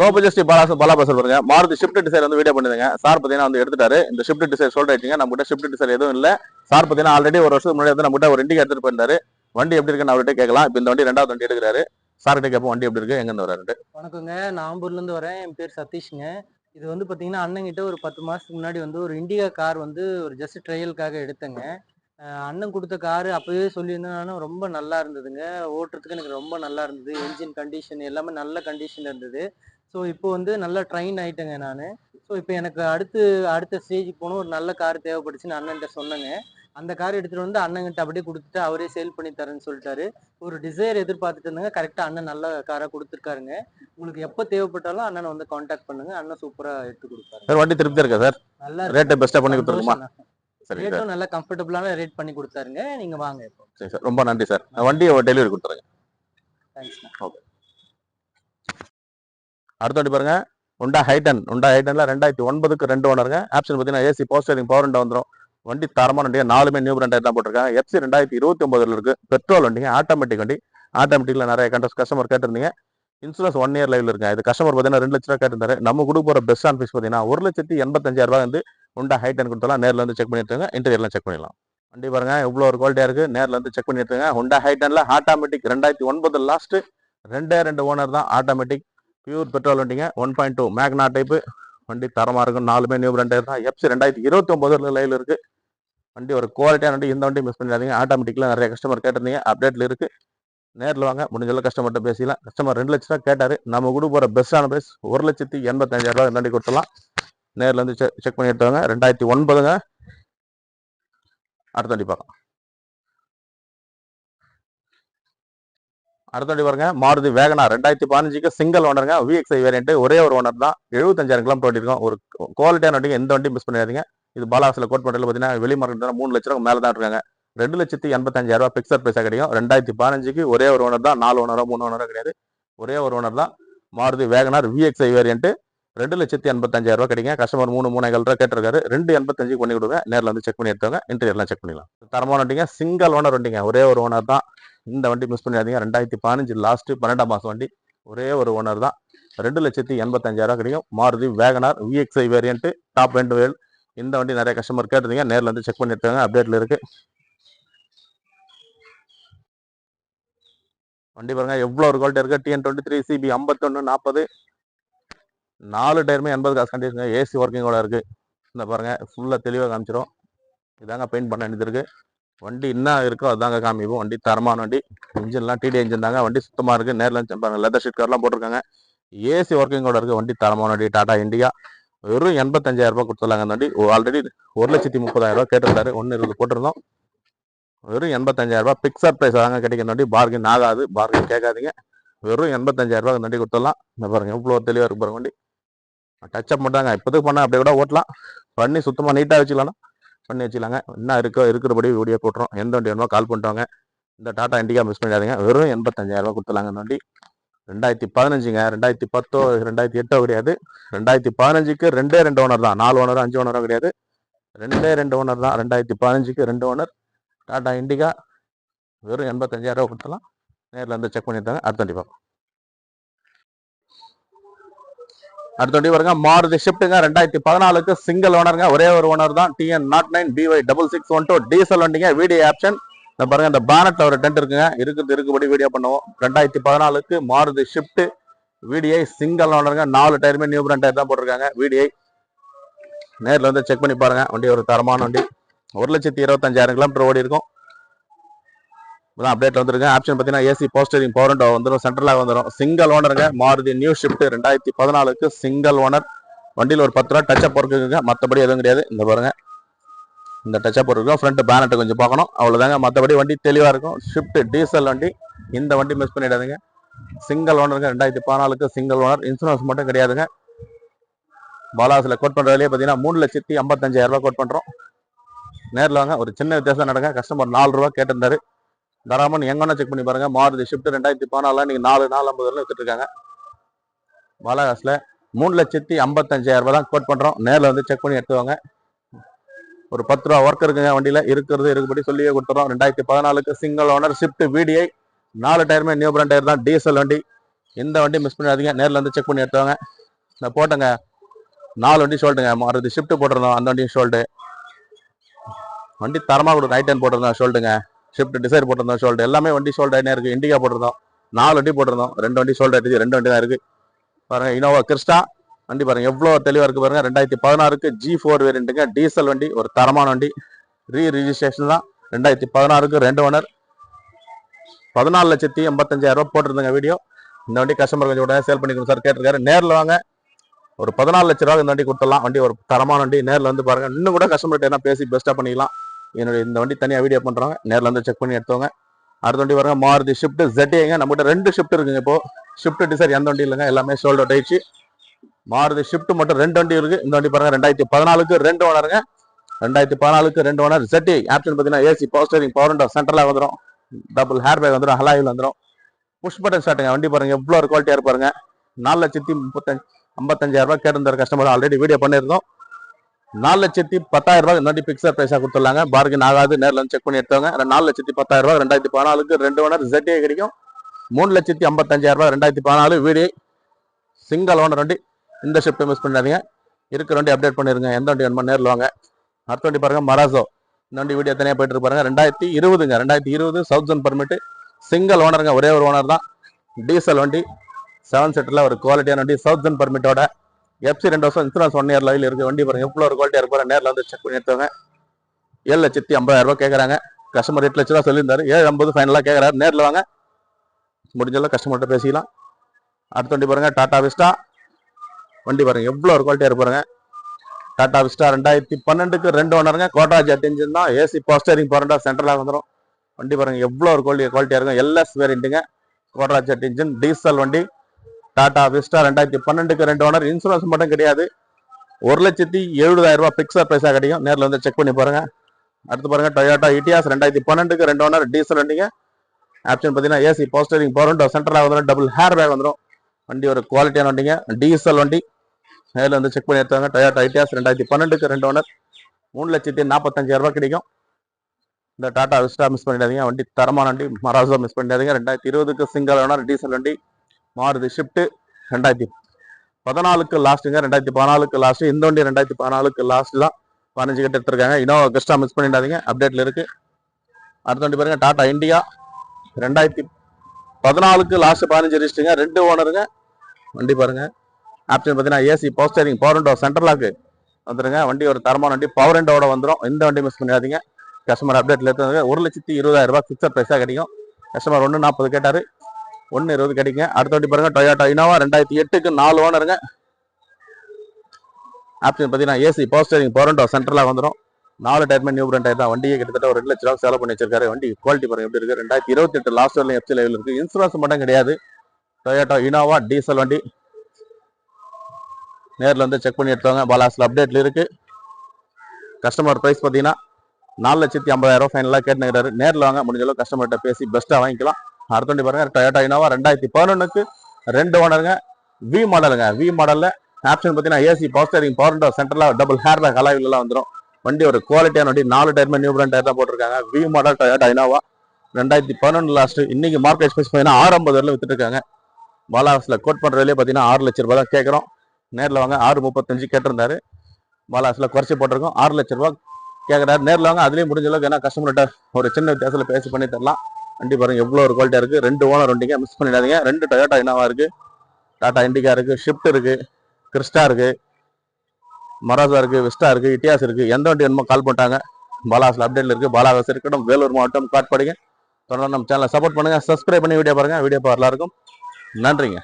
Low budget Bala bus பாருங்க. Maruti shift desire வந்து video பண்ணுங்க. சார் பார்த்தீங்கன்னா வந்து எடுத்துட்டாரு. இந்த ஷிஃப்ட் டிசைர் சோல்ட் ஆயிடுச்சுங்க. நம்ம கிட்ட ஷிஃப்ட் டிசைர் எதுவும் இல்ல. சார் பார்த்தீங்கன்னா ஆல்ரெடி ஒரு வருஷத்துக்கு முன்னாடி வந்து நம்ம கிட்ட ஒரு இண்டிகா எடுத்துட்டு போயிருந்தாரு. வண்டி எப்படி இருக்குன்னு அவர்கிட்ட கேட்கலாம். இப்போ இந்த வண்டி 2வது வண்டி எடுக்கிறாரு. சார் கிட்ட கேட்போம் வண்டி எப்படி இருக்கு, எங்க இருந்து வராரு. வணக்கங்க, நான் ஆம்பூர்ல இருந்து வரேன். என் பேர் சதீஷ்ங்க. இது வந்து பாத்தீங்கன்னா அண்ணன் கிட்ட ஒரு 10 மாசத்துக்கு முன்னாடி வந்து ஒரு இண்டிகா கார் வந்து ஒரு ஜஸ்ட் ட்ரையலுக்காக எடுத்தேங்க. அண்ணன் கொடுத்த காரு அப்பவே சொல்லியிருந்தேன், ரொம்ப நல்லா இருந்ததுங்க. ஓட்டுறதுக்கு எனக்கு ரொம்ப நல்லா இருந்தது. என்ஜின் கண்டிஷன் எல்லாமே நல்ல கண்டிஷன்ல இருந்தது. ஸோ இப்போ வந்து நல்லா ட்ரெயின் ஆயிட்டேங்க நான். ஸோ இப்போ எனக்கு அடுத்த ஸ்டேஜுக்கு போகணும், ஒரு நல்ல கார் தேவைப்பட்டுச்சுன்னு அண்ணன்கிட்ட சொன்னேங்க. அந்த கார் எடுத்துட்டு வந்து அண்ணன்கிட்ட அப்படியே கொடுத்துட்டு அவரே சேல் பண்ணி தரேன்னு சொல்லிட்டாரு. ஒரு டிசைர் எதிர்பார்த்துட்டு இருந்தாங்க. கரெக்டா அண்ணன் நல்ல காரா கொடுத்துருக்காருங்க. உங்களுக்கு எப்போ தேவைப்பட்டாலும் அண்ணனை வந்து காண்டாக்ட் பண்ணுங்க. அண்ணன் சூப்பரா எடுத்து கொடுப்பாரு. சார் வண்டி திருப்தியா இருக்கா சார்? நல்லா ரேட் பெஸ்டா பண்ணி கொடுத்துருமா? ரேட்டும் நல்லா கம்ஃபர்டபுளான ரேட் பண்ணி கொடுத்தாருங்க. நீங்க வாங்க இப்போ. சரி சார், ரொம்ப நன்றி சார். வண்டியை டெலிவரி கொடுத்துருங்க. தேங்க்ஸ். ஓகே. அடுத்த வண்டி பாருங்க, ஹோண்டா ஹைடன். ஹோண்டா ஹைடன்ல 2009க்கு 2 ஓனருங்க. ஆப்ஷன் பார்த்தீங்கன்னா AC power steering power window வந்துடும். வண்டி தரமான வண்டியா, 4மே நியூ பிராண்ட் தான் போட்டிருக்காங்க. எஃப்சி 2029 இருக்கு. பெட்ரோல் வண்டிங்க, ஆட்டோமேட்டிக் வண்டி. ஆட்டோமேட்டிக்ல நிறைய கஸ்டமர் கேட்டிருந்தீங்க. இன்சூரன்ஸ் 1 இயர் லைவ்ல இருக்கு. இது கஸ்டமர் பார்த்தீங்கன்னா 2 லட்ச ரூபா கேட்டிருந்தாரு. நம்ம கொடுக்க போற பெஸ்ட் ஆன் ஃபீஸ் பார்த்தீங்கன்னா 1,85,000 வந்து ஹோண்டா ஹைடன் கொடுத்தலாம். நேரில் வந்து செக் பண்ணிட்டுங்க, இன்டீரியர்லாம் செக் பண்ணிடலாம். வண்டி பாருங்க எவ்வளோ ஒரு குவாலிட்டியா இருக்கு. நேரில் வந்து செக் பண்ணிட்டுங்க. ஹோண்டா ஹைடன்ல ஆட்டோமேட்டிக் 2009 லாஸ்ட் 2 ஓனர் தான். ஆட்டோமேட்டிக் பியூர் பெட்ரோல் வண்டிங்க. 1.2 மேக்னா டைப்பு வண்டி தரமா இருக்கும். 4மே நியூ பிராண்ட் தான். எஃப்சி 2029 லைவ்ல இருக்கு. வண்டி ஒரு குவாலிட்டியான வண்டி. இந்த வண்டி மிஸ் பண்ணிடாதீங்க. ஆட்டோமேட்டிக்ல நிறைய கஸ்டமர் கேட்டிருந்தீங்க, அப்டேட்ல இருக்கு. நேரில் வாங்க, முடிஞ்சளவு கஸ்டமர்கிட்ட பேசிக்கலாம். கஸ்டமர் 2 லட்ச ரூபா கேட்டாரு. நம்ம கொடுக்க போற பெஸ்டான பிரைஸ் 1,85,000 இந்த வண்டி கொடுத்துலாம். நேரில் வந்து செக் பண்ணி எடுத்துவாங்க. 2009ங்க. அடுத்த வண்டி பார்க்கலாம். அடுத்த வண்டி பாருங்க, மாருதி வேகனார் 2015க்கு சிங்கிள் ஓனருங்க. VXI variant. ஒரே ஒரு ஓனர் தான். 75,000 கிலோமீட்டர் ஓட்டிருக்கோம். ஒரு குவாலிட்டியான வண்டிங்க. எந்த வண்டி மிஸ் பண்ணிடாதீங்க. இது பாலாசில கோட் பண்றதுல பார்த்தீங்கன்னா வெளி மார்க்கெட் 3 லட்ச ரூபா மேலே தான் இருக்காங்க. 2,85,000 பிக்சர் பிரைஸா கிடைக்கும். 2015க்கு ஒரே ஒரு ஓனர் தான். 4 ஓனரோ 3 ஓனரோ கிடையாது. ஒரே ஒரு ஓனர் தான். மாருதி வேகனார் விஎக்ஸ்ஐ வேரியன்ட் 2,85,000 கிடைக்கும். கஸ்டமர் 3,3,5 ரூபா கேட்டிருக்காரு. 2,85 பண்ணி கொடுங்க. நேரில் வந்து செக் பண்ணி எடுத்தாங்க. இன்டீரியர்லாம் செக் பண்ணிடலாம். தரமான வண்டிங்க. சிங்கிள் ஓனர் வண்டிங்க. ஒரே ஒரு ஓனர் தான். இந்த வண்டி மிஸ் பண்ணிடாதீங்க. 2015 லாஸ்ட் 12ஆம் மாசம் வண்டி. ஒரே ஒரு ஓனர் தான். 2,85,000 கிடைக்கும். Maruti WagonR VXI variant top end வேல். இந்த வண்டி நிறைய கஸ்டமர் கேட்டிருந்தீங்க. நேரில் வந்து செக் பண்ணி எடுத்தாங்க. அப்டேட்ல இருக்கு. வண்டி பாருங்க எவ்வளோ ஒரு குவாலிட்டி இருக்கு. TN23 CB 5140 4 டயருமே 80 காசு கண்டிஷன். ஏசி ஒர்க்கிங்கோட இருக்கு. இந்த பாருங்க ஃபுல்லாக தெளிவாக காமிச்சிடும். இதாங்க பெயிண்ட் பண்ண வேண்டியது இருக்கு. வண்டி என்ன இருக்கோ அதாங்க காமிப்போம். வண்டி தரமான வண்டி. இன்ஜின்லாம் டிடி இன்ஜின் தாங்க. வண்டி சுத்தமாக இருக்கு. நேரில் பாருங்க லெதர் ஷீட் கவர்லாம் போட்டிருக்காங்க. ஏசி ஒர்க்கிங்கோட இருக்கு. வண்டி தரமான வண்டி. டாடா இண்டிகா. வெறும் 85,000 கொடுத்துடலாங்க. அந்த வண்டி ஆல்ரெடி 1,30,000 கேட்டிருந்தாரு. 1,20 போட்டிருந்தோம். வெறும் 85,000 பிக்சர் பிரைஸ் தாங்க கிடைக்கும். வண்டி பார்கின் ஆகாது. பார்கின் கேட்காதீங்க. வெறும் 85,000 வண்டி கொடுத்துடலாம். இந்த பாருங்க இவ்வளோ தெளிவாக இருக்கு பாருங்க வண்டி. டச்சப் பண்ணுறாங்க. இப்போதுக்கு பண்ண அப்படியே கூட ஓட்டலாம். பண்ணி சுத்தமாக நீட்டாக வச்சுக்கலாம். பண்ணி வச்சுக்கலாங்க. என்ன இருக்கோ இருக்கிறபடி வீடியோ போட்டுரும். எந்த வண்டி வேணுமோ கால் பண்ணிட்டாங்க. இந்த டாடா இண்டிகா மிஸ் பண்ணிடாதீங்க. வெறும் 85,000 கொடுத்துலாங்க. இந்த வண்டி 2015ங்க. 2010 2008 கிடையாது. 2015க்கு 2 ஓனர் தான். 4 ஓனரோ 5 ஓனரோ கிடையாது. 2 ஓனர் தான். 2015க்கு 2 ஓனர் டாடா இண்டிகா. வெறும் 85,000 கொடுத்துலாம். நேரில் வந்து செக் பண்ணிட்டாங்க. அடுத்த வண்டி பார்ப்போம். அடுத்த வண்டி பாருங்க, மாருதி ஷிஃப்ட்டுங்க. 2014க்கு சிங்கிள் ஓனருங்க. ஒரே ஒரு ஓனர் தான். TN09 BY6612 டீசல் வண்டிங்க. Video option. இந்த பாருங்க இந்த பேனட்ல ஒரு டென்ட் இருக்குங்க. இருக்குபடி வீடியோ பண்ணுவோம். 2014க்கு மாருதி ஷிஃப்ட் VDI சிங்கிள் ஓனருங்க. 4 டயருமே நியூ பிராண்ட் டயர் தான் போட்டிருக்காங்க. VDI நேரில் வந்து செக் பண்ணி பாருங்க. வண்டி ஒரு தரமான வண்டி. 1,25,000 கிலோமீட்டர் ஓடி இருக்கும். அப்டேட் வந்துருங்க. ஆப்ஷன் பார்த்தீங்கன்னா ஏசி போஸ்டரிங் பவர் விண்டோ வந்துடும். சென்ட்ரலாக வந்துடும். சிங்கிள் ஓனருங்க. மாருதி நியூ ஷிஃப்ட் 2014க்கு சிங்கிள் ஓனர். வண்டியில் ஒரு 10 ரூபா டச்சப் ஒர்க் இருக்குங்க. மற்றபடி எதுவும் கிடையாது. இந்த பாருங்க இந்த டச்சப் ஒர்க் இருக்கும். ஃப்ரண்ட் பேனட்டை கொஞ்சம் பார்க்கணும், அவ்வளோதாங்க. மற்றபடி வண்டி தெளிவாக இருக்கும். ஷிஃப்ட் டீசல் வண்டி. இந்த வண்டி மிஸ் பண்ணிடாதுங்க. சிங்கிள் ஓனருங்க. 2014க்கு சிங்கிள் ஓனர். இன்சூரன்ஸ் மட்டும் கிடையாதுங்க. பாலாசில் கோட் பண்ணுறதுலேயே பார்த்தீங்கன்னா 3,55,000 கோட் பண்ணுறோம். நேரில் வாங்க. ஒரு சின்ன வித்தியாசம் நடங்க. கஸ்டமர் 4 ரூபா கேட்டிருந்தாரு. தராமன் எங்கன்னா செக் பண்ணி பாருங்க. மாருதி ஷிஃப்ட் 2014 நீங்க 4,450 வித்துட்டு இருக்காங்க. பாலாகாஸ்ல 3,55,000 தான் கோட் பண்றோம். நேரில் வந்து செக் பண்ணி எடுத்துவாங்க. ஒரு 10 ரூபா ஒர்க் இருக்குங்க. வண்டியில இருக்கிறது இருக்குபடி சொல்லியே கொடுத்துறோம். 2014க்கு சிங்கிள் ஓனர் ஷிஃப்ட் VDI 4 டயருமே நியூ பிராண்ட் டயர் தான். டீசல் வண்டி. இந்த வண்டி மிஸ் பண்ணிடாதீங்க, நேரில் வந்து செக் பண்ணி எடுத்தவங்க. இந்த போட்டங்க 4 வண்டி ஷோல்ட்டுங்க. மாருதி ஷிஃப்ட் போட்டிருந்தோம், அந்த வண்டியும் ஷோல்ட்டு. வண்டி தரமாக கொடுக்கும். I10 போட்டிருந்தோம் ஷோல்ட்டுங்க. ஷிஃப்ட் டிசைர் போட்டிருந்தோம் ஷோல்ட்டு. எல்லாமே வண்டி ஷோல்ட் ஆகினே இருக்குது. இண்டிகா போட்டிருந்தோம், 4 வண்டி போட்டிருந்தோம். 2 வண்டி ஷோல்ட் ஆகிடுச்சு, 2 வண்டி தான் இருக்குது. பாருங்கள், இனோவா கிறிஸ்டா வண்டி பாருங்கள் எவ்வளோ தெளிவாக இருக்குது பாருங்கள். 2016 G4 வேரியண்ட்டுங்க, டீசல் வண்டி, ஒரு தரமான வண்டி. ரிஜிஸ்ட்ரேஷன் தான். 2016 2 ஓனர், 14,85,000 போட்டிருந்தேங்க வீடியோ. இந்த வண்டி கஸ்டமர் கொஞ்சம் உடனே சேல் பண்ணிக்கணும் சார் கேட்டிருக்காரு. நேரில் வாங்க, ஒரு 14 லட்ச ரூபா இந்த வண்டி கொடுத்துடலாம். வண்டி ஒரு தரமான வண்டி. நேரில் வந்து பாருங்க, இன்னும் கூட கஸ்டமர்கிட்ட என்ன பேசி பெஸ்ட்டாக பண்ணிக்கலாம். என்னுடைய இந்த வண்டி தனியாக வீடியோ பண்ணுறாங்க, நேரில் வந்து செக் பண்ணி எடுத்தவங்க. அடுத்த வண்டி பாருங்க, மாருதி ஷிஃப்ட் ZTங்க. நம்மகிட்ட 2 ஷிஃப்ட் இருக்குங்க. இப்போ ஷிஃப்ட் டிசைர் எந்த வண்டி இல்லைங்க, எல்லாமே சோல்ட் அவுட் ஆயிடுச்சு. மாருதி ஷிஃப்ட் மட்டும் 2 வண்டி இருக்கு. இந்த வண்டி பாருங்க 2014 2 ஓனருங்க. 2014 2 ஓனர் ZT. ஆப்ஷன் பார்த்தீங்கன்னா AC, power steering, power window, central lock வந்துடும், டபுள் ஹேர் பேக் வந்துடும், ஹலாயில் வந்துடும், புஷ் பட்டன் ஸ்டார்ட்டுங்க. வண்டி பாருங்க எவ்வளோ ஒரு குவாலிட்டியாக இருப்பாருங்க. 4,55,000 கேட்டிருந்தார் கஸ்டமர். ஆல்ரெடி வீடியோ பண்ணியிருந்தோம். 4,10,000 இந்த வண்டி பிக்சர் பிரைஸாக கொடுத்துடலாங்க. பார்கின் ஆகாது, நேரில் வந்து செக் பண்ணி எடுத்தவங்க. 4,10,000 2014 2 ஓனர் ZT கிடைக்கும். 3,55,000 2014 வீடியோ சிங்கிள் ஓனர் வண்டி. இந்த ஷிஃப்ட் மிஸ் பண்ணாதீங்க, இருக்கிற வண்டி அப்டேட் பண்ணிருங்க. எந்த வண்டி வேணுமோ நேரில் வாங்க. அடுத்த வண்டி பாருங்க, மராசோ. இந்த வண்டி வீடியோ தனியாக போயிட்டு இருப்பாருங்க. 2020ங்க, 2020 சவுத் ஜோன் பர்மிட், சிங்கிள் ஓனருங்க, ஒரே ஒரு ஓனர் தான். டீசல் வண்டி, 7 சீட்டர்ல ஒரு குவாலிட்டியான வண்டி, சவுத் ஜோன் பர்மிட்டோட. FC 2 வருஷம், இன்சூரன்ஸ் 1 இயர் லெவலில் இருக்கு. வண்டி பாருங்க எவ்வளோ ஒரு குவாலிட்டியாக இருப்பாரு. நேரில் வந்து செக் பண்ணி எடுத்தவங்க. 7,50,000 கேட்குறாங்க. கஸ்டமர் 8 லட்ச ரூபா சொல்லியிருந்தாரு. 7,50 ஃபைனலாக கேட்குறாரு. நேரில் வாங்க, முடிஞ்சளவு கஸ்டமர்கிட்ட பேசிக்கலாம். அடுத்த வண்டி பாருங்க, டாடா விஸ்டா. வண்டி பாருங்க எவ்வளோ ஒரு குவாலிட்டியாக இருப்பாருங்க. டாடா விஸ்டா 2012 2 ஓனருங்க. கோட்ரா ஜெட் இன்ஜின் தான். AC, power steering, power window, central lock வந்துடும். வண்டி பாருங்க எவ்வளோ ஒரு குவாலிட்டியாக இருக்கும். LS வேரியண்ட்டுங்க, கோட்ரா ஜெட் இன்ஜின், டீசல் வண்டி. Tata Vista 2012 2 owner. இன்சூரன்ஸ் மட்டும் கிடையாது. 1,70,000 பிக்சர் பிரைஸாக கிடைக்கும். நேரில் வந்து செக் பண்ணி பாருங்க. அடுத்து பாருங்க, டொயோட்டா இட்டியாஸ் 2012 2 ஓனர், டீசல் வண்டிங்க. ஆப்ஷன் பார்த்தீங்கன்னா AC, power steering, power window, central lock வந்துடும், டபுள் ஹேர் பேக் வந்துடும். வண்டி ஒரு குவாலிட்டியான வண்டிங்க, டீசல் வண்டி. நேரில் வந்து செக் பண்ணி எடுத்தாங்க. டொயோட்டா இட்டியாஸ் 2012 2 ஓனர், 3,45,000 கிடைக்கும். இந்த டாடா விஸ்டா மிஸ் பண்ணிடாதீங்க, வண்டி தரமான வண்டி. மராசோ மிஸ் பண்ணிடாதீங்க. 2020 சிங்கிள் ஓனர், டீசல் வண்டி. Maruti shift 2014 லாஸ்ட்டுங்க, 2014 last. இந்த வண்டி 2014 லாஸ்ட் தான். 15 கிட்ட எடுத்துருக்காங்க. இனோவா கிறிஸ்டா மிஸ் பண்ணிடாதீங்க, அப்டேட்ல இருக்கு. அடுத்த வண்டி பாருங்க, டாடா இண்டிகா 2014 லாஸ்ட், 15 ரிஜிஸ்டருங்க, 2 ஓனருங்க. வண்டி பாருங்க, ஆப்ஷன் பார்த்தீங்கன்னா AC, power steering, power window, central lock வந்துருங்க. வண்டி ஒரு தரமான வண்டி, பவர் விண்டோட வந்துடும். இந்த வண்டி மிஸ் பண்ணிடாதீங்க. கஸ்டமர் அப்டேட்ல எடுத்து 1,20,000 பிக்சர் பிரைஸாக கிடைக்கும். கஸ்டமர் 1,40 கேட்டாரு, 1,20 கிடைக்குங்க. அடுத்த வண்டி பாருங்க, டொயோட்டா இனோவா 2008 4 ஓனருங்க. ஆப்ஷன் பார்த்தீங்கன்னா AC, power steering, power window, central lock வந்துடும். 4 டயர்மே நியூ பிராண்ட் டயர் தான். வண்டியை கிட்டத்தட்ட ஒரு 2 லட்ச ரூபா செலவு பண்ணி வச்சிருக்காரு. வண்டி குவாலிட்டி பாருங்க எப்படி இருக்கு. 2028 லாஸ்ட் வரலையும் FC லெவலில் இருக்கு. இன்சூரன்ஸ் மட்டும் கிடையாது. டொயோட்டா இனோவா டீசல் வண்டி. நேரில் வந்து செக் பண்ணி எடுத்தவங்க. பாலாஸ்ல அப்டேட்ல இருக்கு. கஸ்டமர் பிரைஸ் பார்த்தீங்கன்னா 4,50,000 ஃபைனலாக கேட்டுக்கிறாரு. நேரில் வாங்க, முடிஞ்சளவு கஸ்டமர்கிட்ட பேசி பெஸ்ட்டாக வாங்கிக்கலாம். அடுத்த வண்டி பாருங்க, டொயோட்டா இனோவா 2011 2 ஓனருங்க. V மாடலுங்க. V மாடலில் ஆப்ஷன் பார்த்தீங்கன்னா AC, power steering, power window, central lock double air bag அலாய்லாம் வந்துடும். வண்டி ஒரு குவாலிட்டியான வண்டி. 4 டயர்மே நியூ பிராண்ட் டயர் தான் போட்டிருக்காங்க. V model Toyota Innova 2011 last. இன்னைக்கு மார்க்கெட் ஸ்பேஸ் பார்த்தீங்கன்னா 6,50 வித்துட்டு இருக்காங்க. பாலாஸ்ல கோட் பண்ற விலையே பார்த்தீங்கன்னா 6 லட்ச ரூபாய் தான் கேட்குறோம். நேரில் வாங்க. 6,35 கேட்டிருந்தாரு. பாலாஸ்ல குறைச்சி போட்டிருக்கோம். 6 லட்ச ரூபாய் கேட்குறாரு. நேரில் வாங்க. அதுலேயும் முடிஞ்ச அளவுக்கு ஏன்னா கஸ்டமர்கிட்ட ஒரு சின்ன வித்தியாசத்தில் பேசி பண்ணி தரலாம். வண்டி பாருங்க எவ்வளோ ஒரு குவாலிட்டியாக இருக்குது. 2 ஓனர் வண்டிங்க, மிஸ் பண்ணிடாதீங்க. 2 டொயோட்டா இனோவா இருக்கு, டாடா இண்டிகா இருக்கு, ஷிஃப்ட் இருக்கு, கிறிஸ்டா இருக்கு, மராசா இருக்கு, விஸ்டா இருக்கு, இட்டியாஸ் இருக்கு. எந்த வண்டி வேணுமோ கால் பண்ணிட்டாங்க. பாலாஸ்ல அப்டேட்ல இருக்கு. பாலாவாஸ் இருக்கட்டும், வேலூர் மாவட்டம் காட்பாடிங்க. தொடர்ந்து நம்ம சேனலை சப்போர்ட் பண்ணுங்க, சப்ஸ்கிரைப் பண்ணி வீடியோ பாருங்க. வீடியோ பார்க்கலாம் இருக்கும். நன்றிங்க.